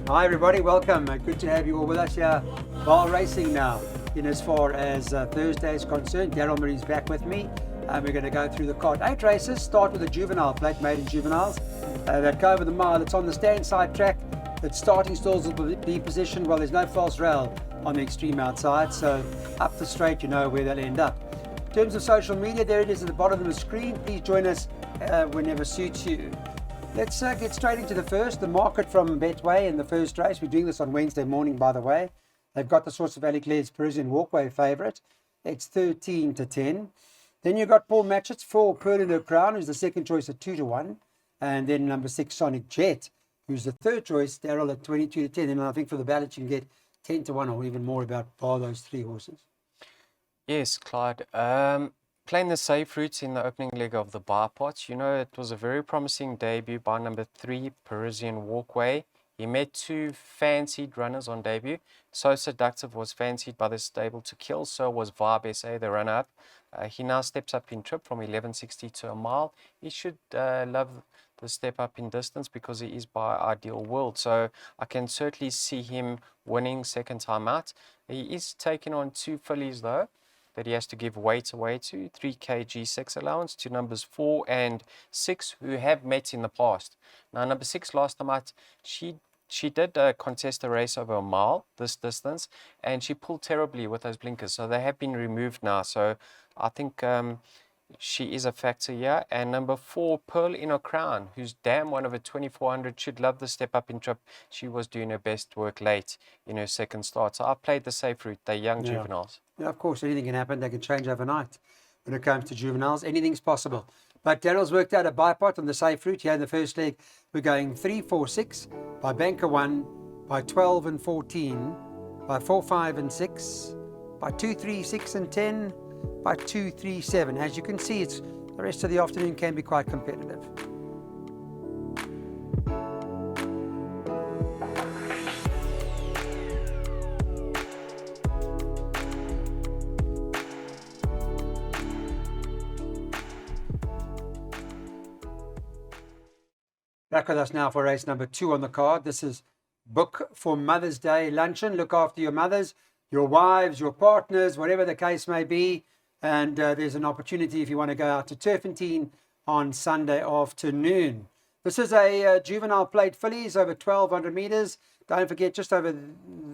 Hi everybody, welcome. Good to have you all with us here. Vaal Racing now, in as far as Thursday is concerned. Daryl Murray's back with me. We're going to go through the card. 8 races, start with a juvenile plate, made in juveniles, that go over the mile. It's on the stand side track. The starting stalls will be positioned, well, there's no false rail on the extreme outside, so up the straight you know where they'll end up. In terms of social media, there it is at the bottom of the screen. Please join us whenever suits you. Let's get straight into the first. The market from Betway in the first race. We're doing this on Wednesday morning, by the way. They've got the Source of Aliclair's Parisian Walkway favourite. It's 13 to 10. Then you've got Paul Matchett's for Pearl in Her Crown, who's the second choice at 2 to 1. And then number 6, Sonic Jet, who's the third choice, Daryl, at 22 to 10. And I think for the ballot you can get 10 to 1 or even more about all those three horses. Yes, Clyde. Playing the safe routes in the opening leg of the bar pot. You know, it was a very promising debut by number 3, Parisian Walkway. He met 2 fancied runners on debut. So Seductive was fancied by the stable to kill. So was Vibe SA, the runner-up. He now steps up in trip from 1160 to a mile. He should love the step up in distance because he is by Ideal World. So I can certainly see him winning second time out. He is taking on 2 fillies though, that he has to give weight away to, 3K G6 allowance to numbers 4 and 6 who have met in the past. Now number 6 last time out, she did contest a race over a mile, this distance, and she pulled terribly with those blinkers. So they have been removed now. So I think she is a factor here. And number 4, Pearl in Her Crown, who's damn one over 2400, should love the step up in trip. She was doing her best work late in her second start. So I played the safe route, they're young juveniles. Yeah, of course, anything can happen. They can change overnight when it comes to juveniles. Anything's possible. But Daryl's worked out a bipot on the safe route. Here in the first leg, we're going 3, 4, 6, by Banker 1, by 12 and 14, by 4, 5 and 6, by 2, 3, 6 and 10, by 2, 3, 7. As you can see, the rest of the afternoon can be quite competitive. Back with us now for race number 2 on the card. This is Book for Mother's Day Luncheon. Look after your mothers, your wives, your partners, whatever the case may be. And there's an opportunity if you want to go out to Turfentine on Sunday afternoon. This is a juvenile plate fillies over 1,200 metres. Don't forget, just over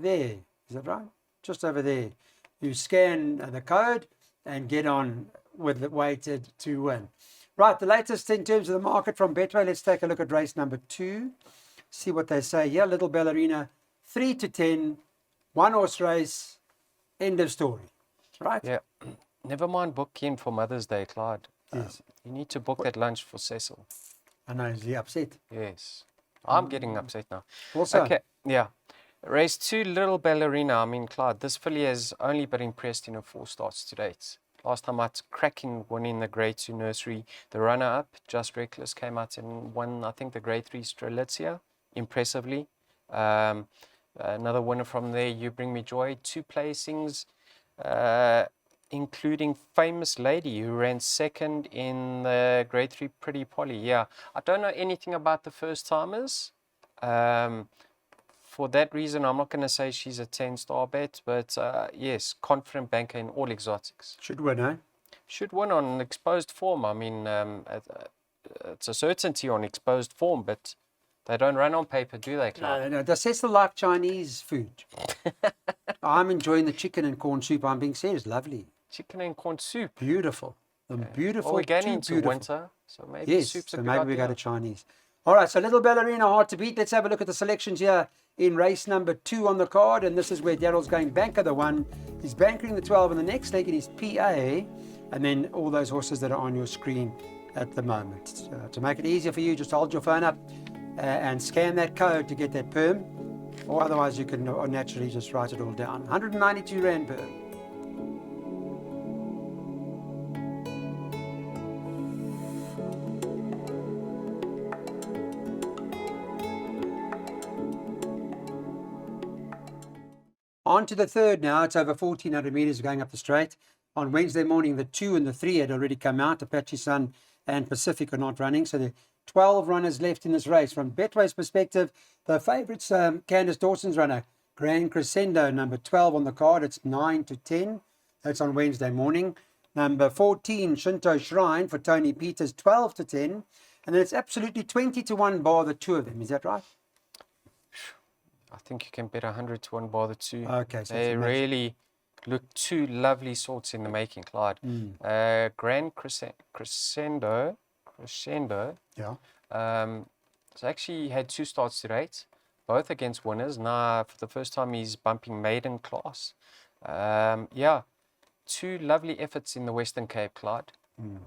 there. Is that right? Just over there. You scan the code and get on with the weighted to win. Right, the latest in terms of the market from Betway. Let's take a look at race number 2. See what they say here. Little Ballerina, 3 to 10, 1 horse race, end of story. Right? Yeah. Never mind booking for Mother's Day, Clyde. Yes. You need to book that lunch for Cecil. I know, is he upset? Yes. I'm getting upset now. Also. Okay, yeah. Race 2, Little Ballerina. I mean, Clyde, this filly has only been impressed in her 4 starts to date. Last time out, cracking winning the Grade 2 nursery. The runner-up, Just Reckless, came out and won, I think, the Grade 3 Strelitzia, impressively. Another winner from there, You Bring Me Joy. 2 placings, including Famous Lady, who ran second in the Grade 3 Pretty Polly. Yeah, I don't know anything about the first-timers. For that reason, I'm not going to say she's a 10-star bet, but yes, confident banker in all exotics. Should win, eh? Should win on exposed form. I mean, it's a certainty on exposed form, but they don't run on paper, do they, Clive? No. Does Cecil like Chinese food? I'm enjoying the chicken and corn soup. I'm being serious. Lovely. Chicken and corn soup. Beautiful. Beautiful. Well, we're getting into winter, so maybe yes, soup's a so good maybe idea. we go to Chinese. All right, so Little Ballerina, hard to beat. Let's have a look at the selections here in race number 2 on the card. And this is where Daryl's going banker the 1. He's bankering the 12 in the next leg in his PA. And then all those horses that are on your screen at the moment. To make it easier for you, just hold your phone up and scan that code to get that perm. Or otherwise you can naturally just write it all down. 192 Rand perm. On to the third now. It's over 1,400 metres going up the straight. On Wednesday morning, the 2 and the 3 had already come out. Apache Sun and Pacific are not running. So there are 12 runners left in this race. From Betway's perspective, the favourites, Candice Dawson's runner, Grand Crescendo, number 12 on the card. It's 9 to 10. That's on Wednesday morning. Number 14, Shinto Shrine for Tony Peters, 12 to 10. And then it's absolutely 20 to 1 bar the two of them. Is that right? I think you can bet 100 to 1 bar the two. Okay. So They really look two lovely sorts in the making, Clyde. Grand Crescendo, yeah. it's actually had 2 starts to date, both against winners. Now, for the first time, he's bumping maiden class. Yeah, 2 lovely efforts in the Western Cape, Clyde.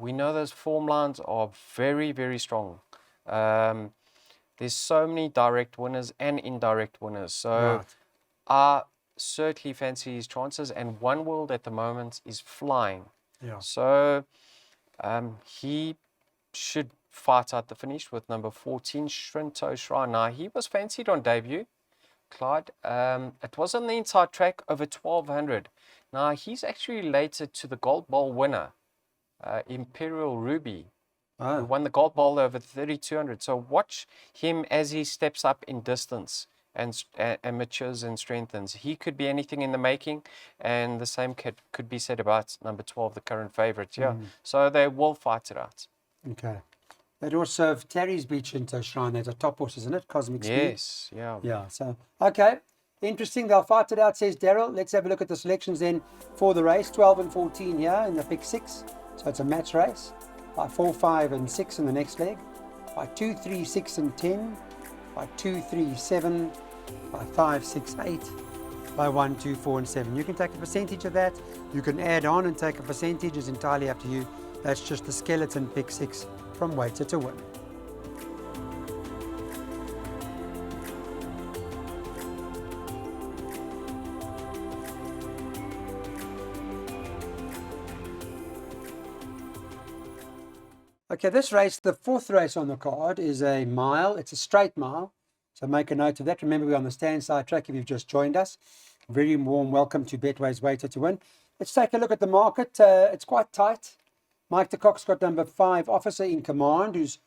We know those form lines are very, very strong. There's so many direct winners and indirect winners. So Right. I certainly fancy his chances. And One World at the moment is flying. Yeah. So he should fight out the finish with number 14, Shinto Shrine. Now, he was fancied on debut, Clyde. It was on the inside track over 1200. Now, he's actually related to the Gold Bowl winner, Imperial Ruby, who won the Gold Bowl over 3200. So watch him as he steps up in distance and matures and strengthens. He could be anything in the making, and the same could be said about number 12, the current favourite. Yeah, so they will fight it out. Okay. They'd also have Terry's Beach into Shrine. There's a top horse, isn't it? Cosmic Speed. Yes, yeah. Yeah. So, okay. Interesting. They'll fight it out, says Daryl. Let's have a look at the selections then for the race. 12 and 14 here in the pick 6. So it's a match race. By 4, 5, and 6 in the next leg. By 2, 3, 6, and 10. By 2, 3, 7. By 5, 6, 8. By 1, 2, 4, and 7. You can take a percentage of that. You can add on and take a percentage. It's entirely up to you. That's just the skeleton pick 6 from Waiter to Win. Okay, this race, the 4th race on the card, is a mile. It's a straight mile. So make a note of that. Remember, we're on the stand side track if you've just joined us. Very warm welcome to Betway's Waiter to Win. Let's take a look at the market. It's quite tight. Mike de Kock's got number 5, Officer in Command, who's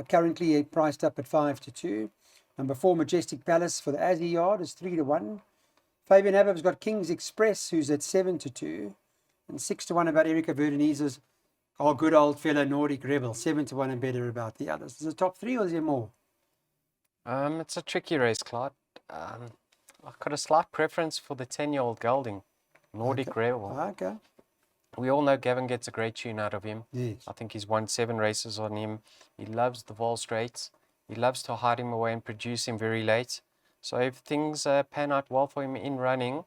currently priced up at 5 to 2. Number 4, Majestic Palace for the Aussie Yard is 3 to 1. Fabian Abbott's got King's Express, who's at 7 to 2. And 6 to 1 about Erica Verdenese's our good old fellow Nordic Rebel. 7 to 1 and better about the others. Is it top 3 or is there more? It's a tricky race, Clyde. I've got a slight preference for the 10-year-old gelding, Nordic Rebel. Okay. We all know Gavin gets a great tune out of him. Yes. I think he's won 7 races on him. He loves the Vaal Straights. He loves to hide him away and produce him very late. So if things pan out well for him in running,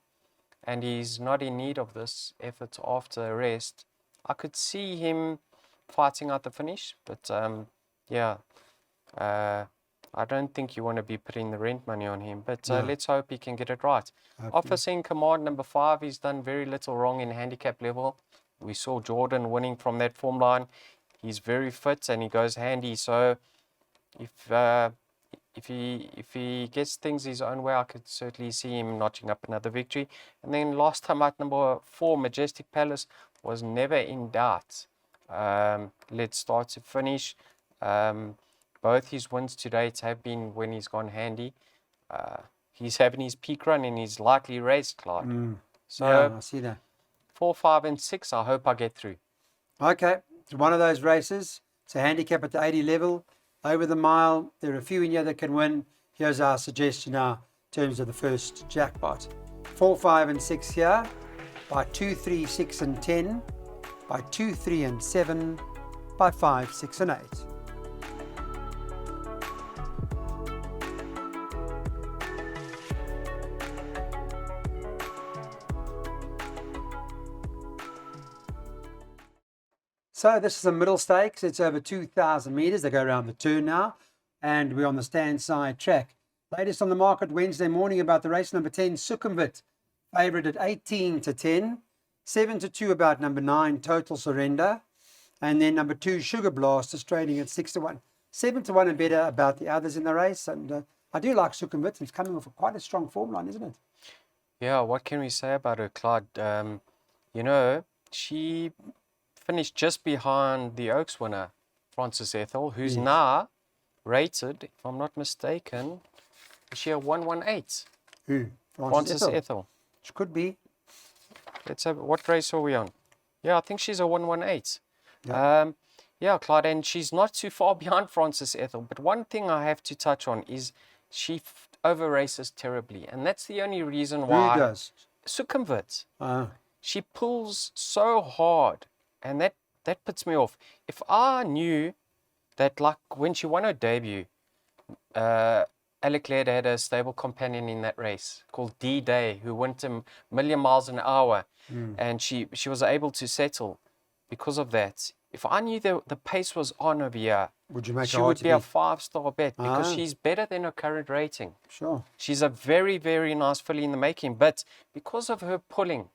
and he's not in need of this effort after a rest, I could see him fighting out the finish. But yeah, I don't think you want to be putting the rent money on him. But let's hope he can get it right. Officer in Command, number 5, he's done very little wrong in handicap level. We saw Jordan winning from that form line. He's very fit and he goes handy. So if he gets things his own way, I could certainly see him notching up another victory. And then last time out, number 4, Majestic Palace, was never in doubt. Let's start to finish. Both his wins to date have been when he's gone handy. He's having his peak run in his likely race, Clyde. So yeah, I see that. 4, 5, and 6, I hope I get through. Okay, it's one of those races. It's a handicap at the 80 level. Over the mile, there are a few in here that can win. Here's our suggestion now in terms of the first jackpot. 4, 5, and 6 here. By 2, 3, 6, and 10. By 2, 3, and 7. By 5, 6, and 8. So this is a middle stakes. It's over 2,000 metres. They go around the turn now. And we're on the stand side track. Latest on the market Wednesday morning about the race, number 10, Sukhumvit. Favourite at 18 to 10. 7 to 2 about number 9, Total Surrender. And then number 2, Sugar Blast is trading at 6 to 1. 7 to 1 and better about the others in the race. And I do like Sukhumvit. It's coming off quite a strong form line, isn't it? Yeah, what can we say about her, Clyde? You know, she finished just behind the Oaks winner, Frances Ethel, who's Yes. now rated, if I'm not mistaken, is she a 118? Who? Frances Ethel. Which could be. Let's have, what race are we on? Yeah, I think she's a 118. Yeah. Yeah, Clyde, and she's not too far behind Frances Ethel. But one thing I have to touch on is she over races terribly, and that's the only reason why. Who does? Sukhumvit. Ah. She pulls so hard, and that puts me off. If I knew that, like when she won her debut, Alec Laird had a stable companion in that race called D-Day, who went a million miles an hour, and she was able to settle because of that. If I knew the pace was on over here, Would you make she her would hard be to a beat? 5-star bet because Ah. she's better than her current rating. Sure. She's a very, very nice filly in the making, but because of her pulling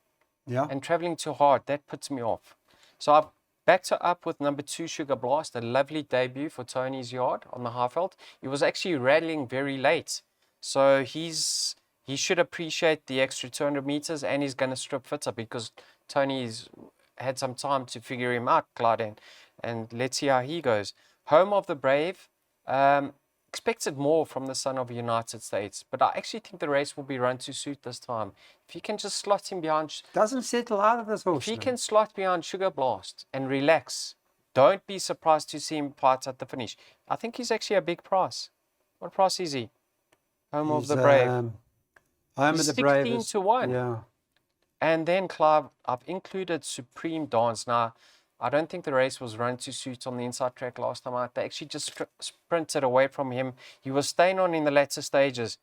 Yeah. and traveling too hard, that puts me off. So I've backed her up with number 2, Sugar Blast, a lovely debut for Tony's yard on the Highveld. He was actually rattling very late. So he should appreciate the extra 200 meters, and he's going to strip fitter because Tony's had some time to figure him out, Clyde, and let's see how he goes. Home of the Brave. Expected more from the son of the United States, but I actually think the race will be run to suit this time. If you can just slot him behind, Doesn't settle out of this horse. if he man. can slot behind Sugar Blast and relax, don't be surprised to see him fight at the finish. I think he's actually a big price. What price is he? Home of He's, the Brave. Home He's of the Brave. 16 to 1. Yeah. And then, Clive, I've included Supreme Dance. Now, I don't think the race was run to suit on the inside track last time out. They actually just sprinted away from him. He was staying on in the latter stages.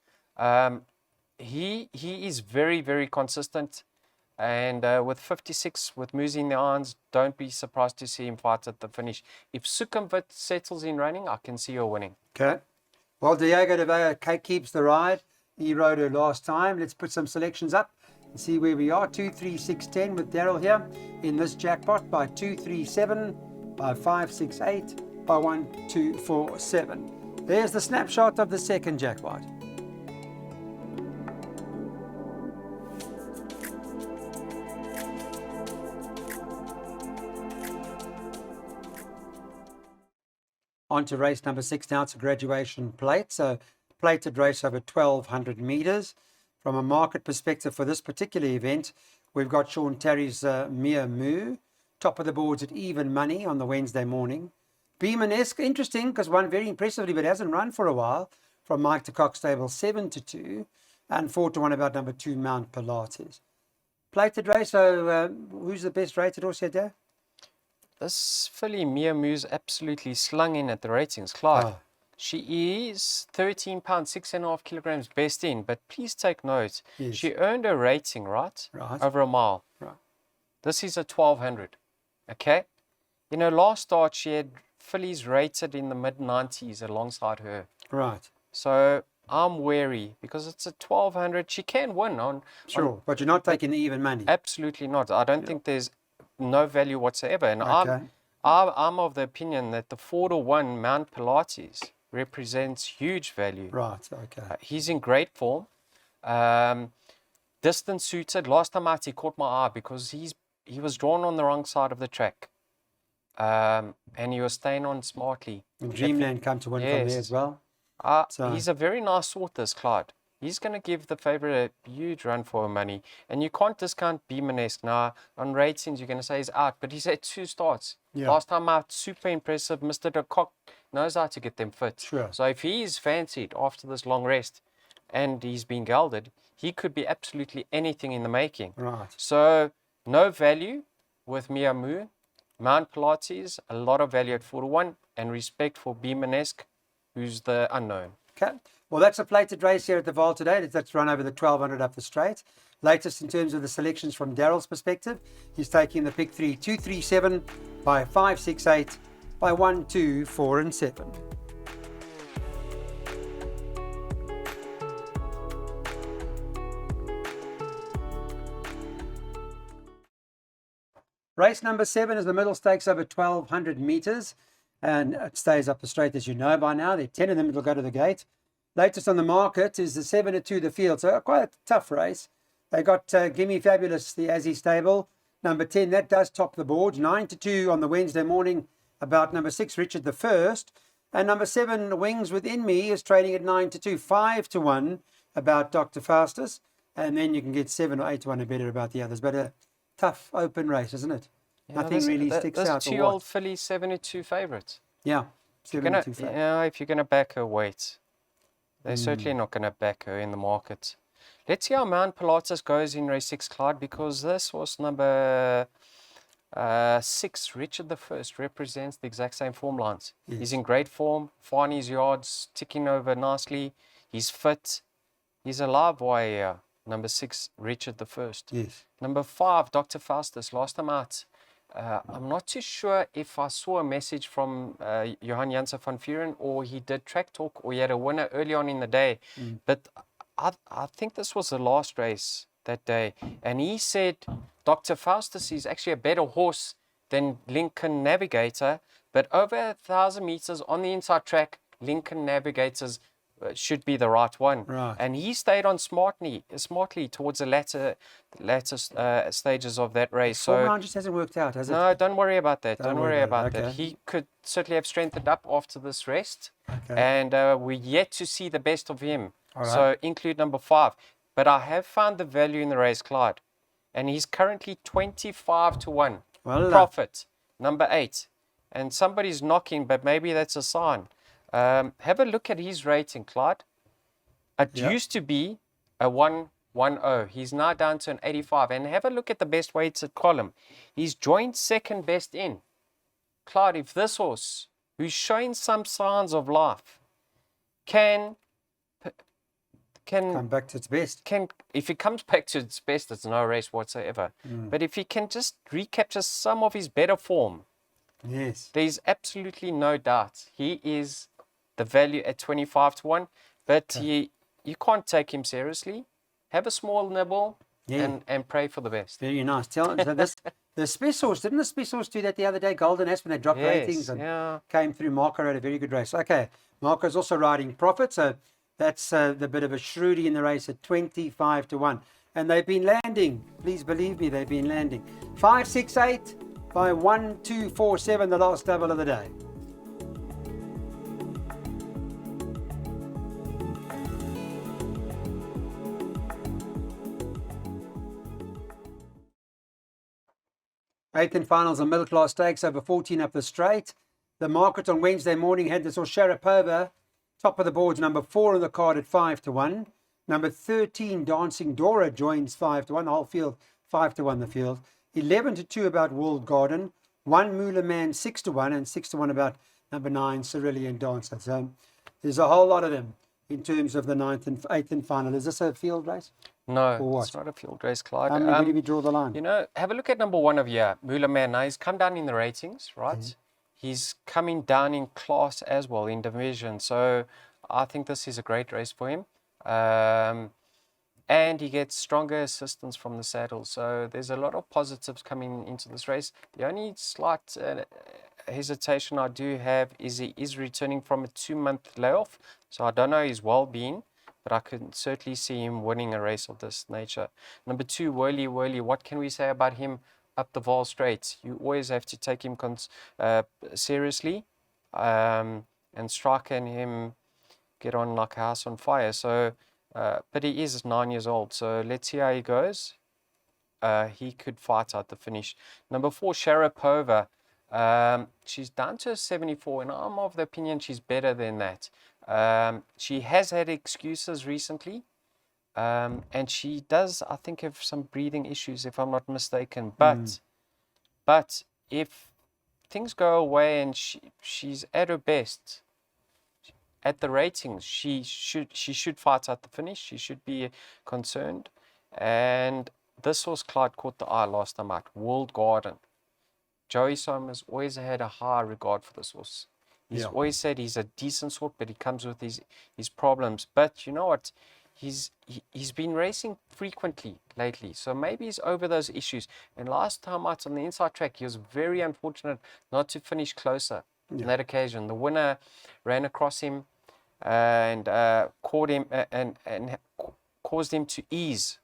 He is very, very consistent. And with 56, with moves in the irons, don't be surprised to see him fight at the finish. If Sukhumvit settles in running, I can see her winning. Okay. Well, Diego de Vega keeps the ride. He rode her last time. Let's put some selections up and see where we are. 2, 3, 6, 10 with Daryl here in this jackpot by 2, 3, 7, by 5, 6, 8, by 1, 2, 4, 7. There's the snapshot of the second jackpot. On to race number 6 now. It's a graduation plate. So plated race over 1,200 meters. From a market perspective for this particular event, we've got Sean Terry's Mia Moo, top of the boards at even money on the Wednesday morning. Beemanesque, interesting because won very impressively but hasn't run for a while. From Mike to Cox Stable, 7 to 2. And 4 to 1 about number 2, Mount Pilates. Plated race, so who's the best rated horse here, Dave? This filly, Mia Moo's absolutely slung in at the ratings, Clyde. Ah. She is 13 pounds, 6.5 kilograms best in, but please take note. Yes. She earned a rating, right? Right. Over a mile. Right. This is a 1200. Okay? In her last start, she had fillies rated in the mid-90s alongside her. Right. So I'm wary because it's a 1200. She can win on. Sure, but you're not taking the even money. Absolutely not. I don't think there's no value whatsoever. And Okay. I'm of the opinion that the 4 to 1 Mount Pilates represents huge value. Right, okay. He's in great form. Distance suited. Last time out, he caught my eye because he was drawn on the wrong side of the track. And he was staying on smartly. And Dreamland come to win from there Yes. as well. So- He's a very nice sort, this Clyde. He's going to give the favourite a huge run for her money. And you can't discount Beemanesque. Now, on ratings, you're going to say he's out, but he's had 2 starts. Yeah. Last time out, super impressive. Mr. De Kock knows how to get them fit. Sure. So if he is fancied after this long rest and he's been gelded, he could be absolutely anything in the making. Right. So no value with Mia Moo. Mount Pilates, a lot of value at 4 to 1, and respect for Beemanesque, who's the unknown. Okay. Well, that's a plated race here at the Vaal today. Let's run over the 1,200 up the straight. Latest in terms of the selections from Daryl's perspective. He's taking the pick 3, 2, 3, 7, by 5, 6, 8, by 1, 2, 4, and 7. Race number 7 is the middle stakes over 1,200 meters, and it stays up the straight, as you know by now. There are 10 of them. It'll go to the gate. Latest on the market is the 7 to 2 the field, so quite a tough race. They got Gimme Fabulous, the Azzy stable, number 10. That does top the board. 9 to 2 on the Wednesday morning about number 6, Richard the First. And number 7, Wings Within Me, is trading at 9-2, 5-1 about Dr. Faustus. And then you can get 7 or 8-1 or better about the others. But a tough open race, isn't it? Yeah, Nothing really sticks out. There's 2 old fillies, 7-2 favourites. Yeah, 7-2 favourites. Yeah, if you're going to back her, wait. They're certainly not going to back her in the market. Let's see how Mount Pilatus goes in race 6, Clyde, because this was number 6, Richard the First, represents the exact same form lines. Yes. He's in great form, fine his yards, ticking over nicely. He's fit. He's a live wire here. Number 6, Richard the First. Yes. Number 5, Dr. Faustus, last time out. I'm not too sure if I saw a message from Johan Janssen van Vuren, or he did track talk, or he had a winner early on in the day. But I think this was the last race that day. And he said Dr. Faustus is actually a better horse than Lincoln Navigator. But over 1,000 meters on the inside track, Lincoln Navigators should be the right one. Right. And he stayed on smartly towards the latter stages of that race. Form line just hasn't worked out, has it? No, don't worry about that. Don't Don't worry worry about about it. that. Okay. He could certainly have strengthened up after this rest. Okay. And we're yet to see the best of him. All right. So include number 5. But I have found the value in the race, Clyde. And he's currently 25-1. Well, Profit, number 8. And somebody's knocking, but maybe that's a sign. Have a look at his rating, Clyde. It used to be a 110. He's now down to an 85. And have a look at the best weighted column. He's joined second best in. Clyde, if this horse, who's showing some signs of life, can come back to its best. if he comes back to its best, it's no race whatsoever. But if he can just recapture some of his better form, Yes. there's absolutely no doubt he is the value at 25-1. But you can't take him seriously. Have a small nibble and pray for the best. Very nice. So the specials, didn't the specials do that the other day? Golden Aspen, they dropped ratings and came through. Marco had a very good race. Okay, Marco's also riding Profit, so that's the bit of a shrewdie in the race at 25-1. And they've been landing. Please believe me, they've been landing. 5, 6, 8 by 1, 2, 4, 7, the last double of the day. Eighth and finals and middle class stakes over 14 up the straight. The market on Wednesday morning had this Sharapova, top of the boards, number 4 on the card at 5-1. Number 13, Dancing Dora, joins 5-1. The whole field, 5-1 the field. 11-2 about World Garden. 1 Moolah Man, 6-1, and 6-1 about number 9, Cerulean Dancer. So there's a whole lot of them in terms of the 9th and 8th and final. Is this a field race? No, it's not a field race, Clyde. Where do we draw the line? You know, have a look at number 1 of here, Moolah Man. Now, he's come down in the ratings, right? He's coming down in class as well, in division. So I think this is a great race for him. And he gets stronger assistance from the saddle. So there's a lot of positives coming into this race. The only slight hesitation I do have is he is returning from a 2-month layoff. So I don't know his well-being, but I could certainly see him winning a race of this nature. Number 2, Whirly Whirly. What can we say about him up the Vaal Straight? You always have to take him seriously. And Striker and him get on like a house on fire. So, but he is 9 years old. So let's see how he goes. He could fight out the finish. Number 4, Sharapova. She's down to a 74, and I'm of the opinion she's better than that. She has had excuses recently, and she does, I think, have some breathing issues, if I'm not mistaken. But if things go away and she's at her best, at the ratings, she should fight out the finish. She should be concerned. And this horse, Clyde, caught the eye last time out. World Garden. Joey Somers always had a high regard for this horse. He's always said he's a decent sort, but he comes with his problems. But you know what? He's been racing frequently lately, so maybe he's over those issues. And last time out on the inside track, he was very unfortunate not to finish closer on that occasion. The winner ran across him and caught him and caused him to ease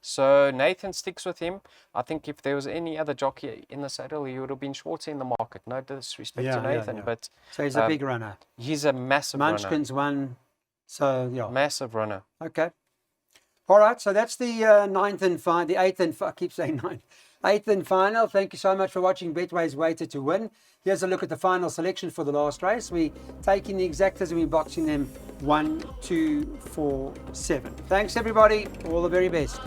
So Nathan sticks with him. I think if there was any other jockey in the saddle, he would have been shorter in the market. No disrespect to Nathan, but so he's a big runner. he's a massive runner. Munchkin's won, so yeah. Massive runner. Okay. All right, so that's the ninth and final, the eighth and I keep saying ninth, eighth and final. Thank you so much for watching Betway's Weighted to Win. Here's a look at the final selection for the last race. We taking the exactas and we're boxing them 1, 2, 4, 7. Thanks everybody. All the very best.